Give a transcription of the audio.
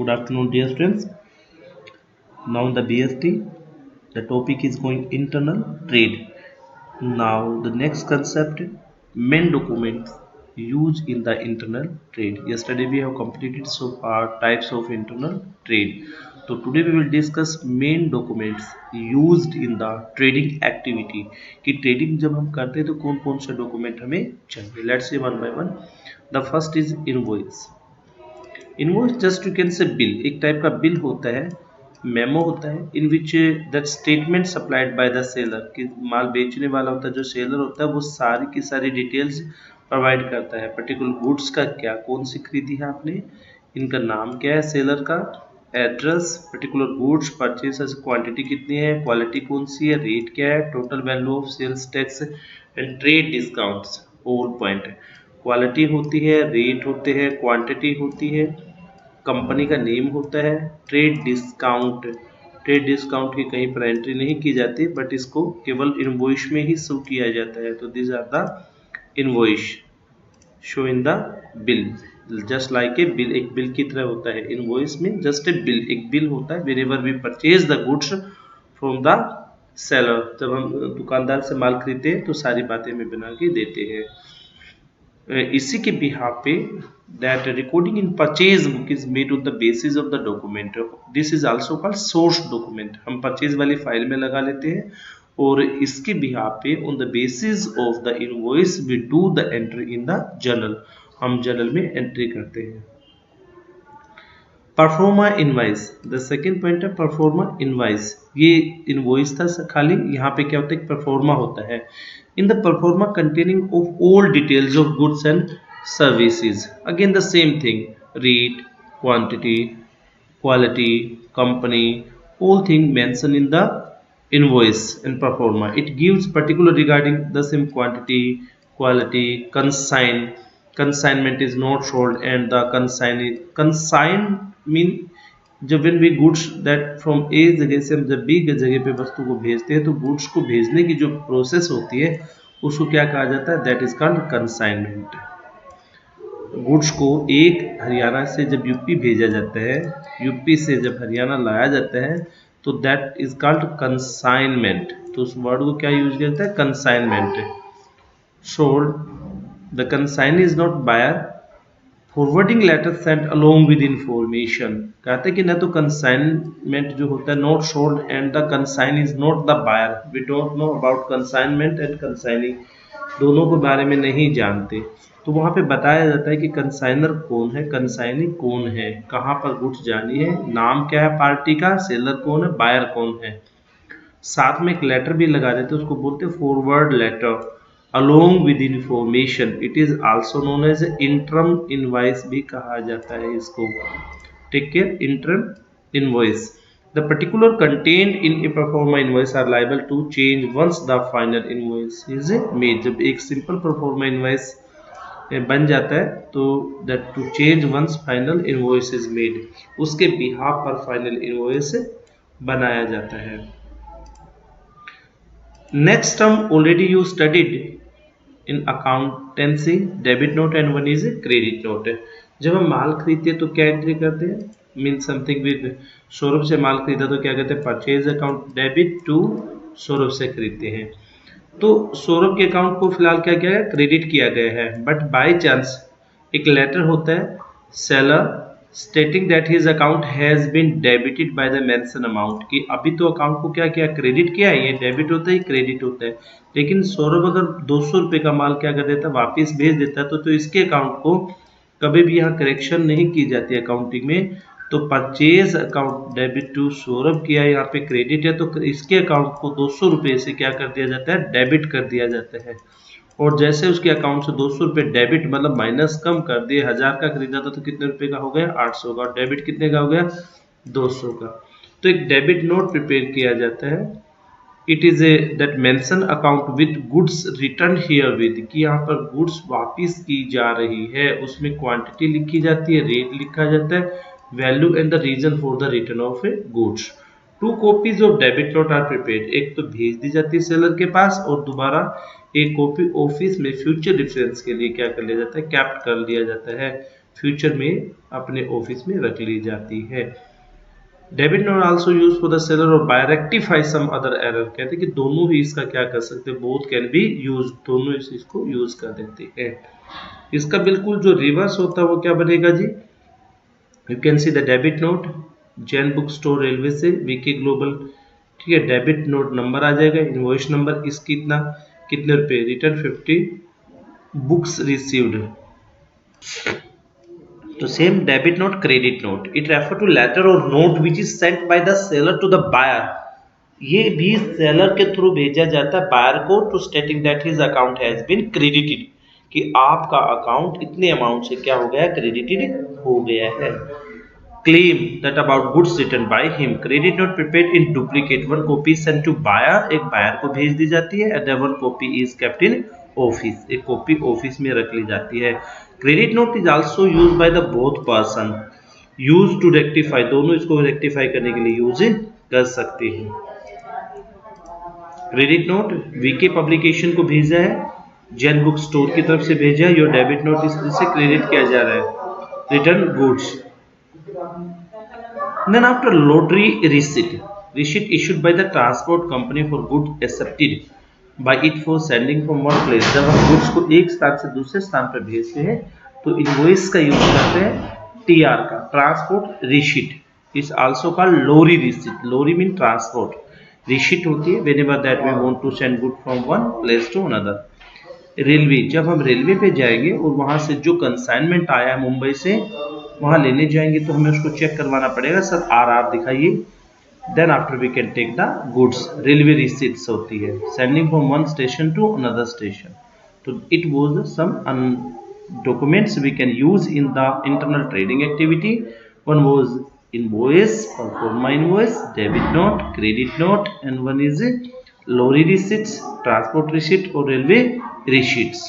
Good afternoon, dear students. Now in the BST, the topic is going internal trade. Now the next concept, main documents used in the internal trade. Yesterday we have completed so far types of internal trade. So today we will discuss main documents used in the trading activity. कि trading जब हम करते हैं तो कौन कौन से document हमें चाहिए. Let's see one by one. The first is invoice. Invoice just you can say bill, एक टाइप का बिल होता है, मेमो होता है in which that statement supplied by the seller, कि माल बेचने वाला होता है जो सेलर होता है वो सारी की सारी डिटेल्स प्रोवाइड करता है। पर्टिकुलर गुड्स का क्या, कौन सी खरीदी है आपने, इनका नाम क्या है, सेलर का address, particular goods purchase, quantity कितनी है, क्वालिटी कौन सी है, रेट क्या है, total value of sales tax and trade discounts. All point quality होती है, रेट होते हैं, क्वांटिटी होती है, कंपनी का नेम होता है, ट्रेड डिस्काउंट। ट्रेड डिस्काउंट की कहीं पर एंट्री नहीं की जाती बट इसको केवल इनवॉइस में ही शो किया जाता है। तो this are the invoice show in the bill, just like a bill, एक बिल की तरह होता है। इनवॉइस में जस्ट ए बिल, एक बिल होता है। Wherever we purchase the goods from the seller, जब हम दुकानदार से माल खरीदते हैं तो सारी बातें में बना के देते हैं। इसी के बिहाफ पे that recording in purchase book is made on the basis of the document. This is also called source document. हम परचेज वाली फाइल में लगा लेते हैं और इसके बिहाफ पे on the basis of the invoice we do the entry in the journal. हम जर्नल में एंट्री करते हैं। Pro forma invoice, the second point है परफॉर्मा इनवाइस। ये इनवॉइस था खाली, यहाँ पे क्या होता है, परफॉर्मा होता है। In the pro forma containing of all details of goods and services, again the same thing, rate, quantity, quality, company, all thing mentioned in the invoice and performa. It gives particular regarding the same quantity, quality, consignment is not sold and the consign mean जब when we goods that from A जगह से हम जब B जगह पे वस्तु को भेजते हैं तो गुड्स को भेजने की जो प्रोसेस होती है उसको क्या कहा जाता है, that is called consignment. Goods को एक हरियाणा से जब यूपी भेजा जाता है, यूपी से जब हरियाणा लाया जाता है तो दैट इज कॉल्ड कंसाइनमेंट। तो उस वर्ड को क्या यूज किया जाता है, consignment. Sold, the consignee is not buyer, forwarding letter sent along with information. कहते हैं कि ना तो कंसाइनमेंट जो होता है not sold and the consignee is not the buyer. We don't know about consignment and consigning, दोनों के बारे में नहीं जानते। तो वहाँ पे बताया जाता है कि कंसाइनर कौन है, कंसाइनी कौन है, कहाँ पर गुड्स जानी है, नाम क्या है पार्टी का, सेलर कौन है, बायर कौन है। साथ में एक लेटर भी लगा देते हैं, उसको बोलते हैं forward letter along with information. It is also known as interim invoice भी कहा जाता है इसको। Take care, interim invoice. The particular contained in a performa invoice are liable to change once the final invoice is made. जब एक simple performa invoice बन जाता है तो that to change once final invoice is made, उसके behalf पर final invoice बनाया जाता है। Next term already you studied in accountancy, debit note and one is a credit note. जब हम माल खरीदते हैं तो क्या एंट्री करते हैं, मीन समथिंग विद, सौरभ से माल खरीदा तो क्या कहते हैं, purchase account debit to Saurabh से खरीदते हैं। तो सौरभ के अकाउंट को फिलहाल क्या किया है, क्रेडिट किया गया है, बट बाय चांस एक लेटर होता है seller stating that his account has been debited by the mention amount, कि अभी तो अकाउंट को क्या किया, क्रेडिट किया है, ये डेबिट होता है क्रेडिट होता है। लेकिन सौरभ अगर 200 रुपये का माल क्या कर देता है, वापस भेज देता है, तो इसके अकाउंट को कभी भी यहाँ करेक्शन नहीं की जाती अकाउंटिंग में। तो purchase account debit to Saurabh किया, यहाँ पे क्रेडिट है, तो इसके अकाउंट को 200 रुपये से क्या कर दिया जाता है, डेबिट कर दिया जाता है। और जैसे उसके अकाउंट से 200 रुपये डेबिट मतलब माइनस कम कर दिए, 1000 का खरीदा था तो कितने रुपए का हो गया, 800 का, और डेबिट कितने का हो गया, 200 का। तो एक डेबिट नोट प्रिपेयर किया जाता है। It is a that mention account with goods return here with, कि यहाँ पर गुड्स वापिस की जा रही है, उसमें क्वांटिटी लिखी जाती है, रेट लिखा जाता है, value and the reason for the return of a goods. 2 copies of debit note are prepared, एक तो भेज दी जाती है सेलर के पास और दोबारा एक कॉपी ऑफिस में फ्यूचर रेफरेंस के लिए क्या कर लिया जाता है, कैप्ट कर लिया जाता है। फ्यूचर में अपने ऑफिस में रख ली जाती है। Debit note also use for the seller और buyer rectify some other error. कहते हैं कि दोनों ही इसका क्या कर सकते हैं, बोथ कैन बी यूज, दोनों इसको यूज कर देते हैं। इसका बिल्कुल जो रिवर्स होता है वो क्या बनेगा जी, you can see the debit note Jain book store railway से वीके ग्लोबल, ठीक है। डेबिट नोट नंबर आ जाएगा, इनवॉइस नंबर, इस कितना कितने रुपए, रिटर्न 50, बुक्स रिसीव्ड। तो same debit note credit note, it refer to letter और note which is sent by the seller to the buyer. ये भी सेलर के थ्रू भेजा जाता है बायर को, to stating that his account has been credited, कि आपका अकाउंट इतने अमाउंट से क्या हो गया, क्रेडिटेड हो गया है। Claim that about goods return by him, credit note prepared in duplicate, one copy sent to buyer, एक बायर को भेज दी जाती है, and one copy is kept in office, एक कॉपी ऑफिस में रख ली जाती है। Credit note is also used by the both person, use to rectify, दोनों इसको रेक्टिफाई करने के लिए यूज कर सकते हैं। क्रेडिट नोट वीके पब्लिकेशन को भेजा है, जैन बुक स्टोर की तरफ से भेजा है, योर डेबिट नोट इससे क्रेडिट किया जा रहा है, return goods. Then after lottery receipt issued by the transport company for goods accepted by it for sending from one place, जब हम गुड्स को एक स्थान से दूसरे स्थान पर भेजते हैं तो इनवॉइस का यूज करते हैं, टीआर का, transport receipt is also called lorry receipt, lorry mean transport, receipt होती है whenever that we want to send good from one place to another। Railway, जब हम रेलवे पे जाएंगे और वहां से जो कंसाइनमेंट आया है मुंबई से वहां लेने जाएंगे तो हमें उसको चेक करवाना पड़ेगा, सर आर दिखाइए, then after we can take the goods, railway receipts होती है, sending from one station to another station. तो it was some documents we can use in the internal trading activity। One was invoice, performa invoice, debit note, credit note, and one is lorry receipts, transport receipt or railway receipts।